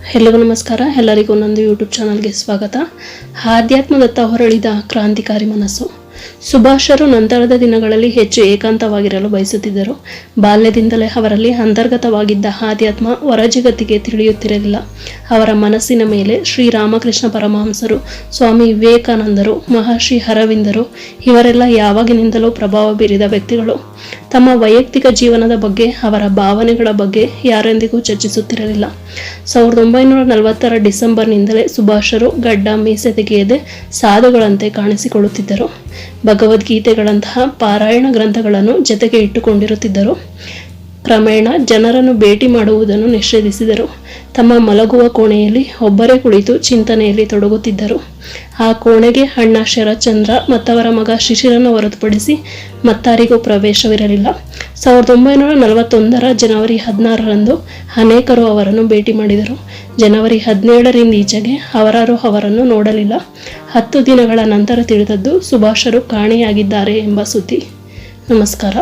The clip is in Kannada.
ಎಲ್ಲರಿಗೂ ನಮಸ್ಕಾರ. ಎಲ್ಲರಿಗೂ ನಂದು ಯೂಟ್ಯೂಬ್ ಚಾನಲ್ಗೆ ಸ್ವಾಗತ. ಆಧ್ಯಾತ್ಮದತ್ತ ಹೊರಳಿದ ಕ್ರಾಂತಿಕಾರಿ ಮನಸ್ಸು. ಸುಭಾಷರು ನಂತರದ ದಿನಗಳಲ್ಲಿ ಹೆಚ್ಚು ಏಕಾಂತವಾಗಿರಲು ಬಯಸುತ್ತಿದ್ದರು. ಬಾಲ್ಯದಿಂದಲೇ ಅವರಲ್ಲಿ ಅಂತರ್ಗತವಾಗಿದ್ದ ಆಧ್ಯಾತ್ಮ ಹೊರಜಗತ್ತಿಗೆ ತಿಳಿಯುತ್ತಿರಲಿಲ್ಲ. ಅವರ ಮನಸ್ಸಿನ ಮೇಲೆ ಶ್ರೀರಾಮಕೃಷ್ಣ ಪರಮಹಂಸರು, ಸ್ವಾಮಿ ವಿವೇಕಾನಂದರು, ಮಹರ್ಷಿ ಅರವಿಂದರು ಇವರೆಲ್ಲ ಯಾವಾಗಿನಿಂದಲೂ ಪ್ರಭಾವ ಬೀರಿದ ವ್ಯಕ್ತಿಗಳು. ತಮ್ಮ ವೈಯಕ್ತಿಕ ಜೀವನದ ಬಗ್ಗೆ, ಅವರ ಭಾವನೆಗಳ ಬಗ್ಗೆ ಯಾರೊಂದಿಗೂ ಚರ್ಚಿಸುತ್ತಿರಲಿಲ್ಲ. 1940ರ ಡಿಸೆಂಬರ್ನಿಂದಲೇ ಸುಭಾಷರು ಗಡ್ಡ ಮೀಸೆ ತೆಗೆಯದೆ ಸಾಧುಗಳಂತೆ ಕಾಣಿಸಿಕೊಳ್ಳುತ್ತಿದ್ದರು. ಭಗವದ್ಗೀತೆಗಳಂತಹ ಪಾರಾಯಣ ಗ್ರಂಥಗಳನ್ನು ಜೊತೆಗೆ ಇಟ್ಟುಕೊಂಡಿರುತ್ತಿದ್ದರು. ಕ್ರಮೇಣ ಜನರನ್ನು ಭೇಟಿ ಮಾಡುವುದನ್ನು ನಿಷೇಧಿಸಿದರು. ತಮ್ಮ ಮಲಗುವ ಕೋಣೆಯಲ್ಲಿ ಒಬ್ಬರೇ ಕುಳಿತು ಚಿಂತನೆಯಲ್ಲಿ ತೊಡಗುತ್ತಿದ್ದರು. ಆ ಕೋಣೆಗೆ ಅಣ್ಣ ಶರತ್ಚಂದ್ರ ಮತ್ತವರ ಮಗ ಶಿಶಿರನ್ನು ಹೊರತುಪಡಿಸಿ ಮತ್ತಾರಿಗೂ ಪ್ರವೇಶವಿರಲಿಲ್ಲ. 1941ರ ಜನವರಿ 16ರಂದು ಅನೇಕರು ಅವರನ್ನು ಭೇಟಿ ಮಾಡಿದರು. ಜನವರಿ 17ರಿಂದೀಚೆಗೆ ಅವರಾರೂ ಅವರನ್ನು ನೋಡಲಿಲ್ಲ. 10 ದಿನಗಳ ನಂತರ ತಿಳಿದದ್ದು ಸುಭಾಷರು ಕಾಣೆಯಾಗಿದ್ದಾರೆ ಎಂಬ ಸುದ್ದಿ. ನಮಸ್ಕಾರ.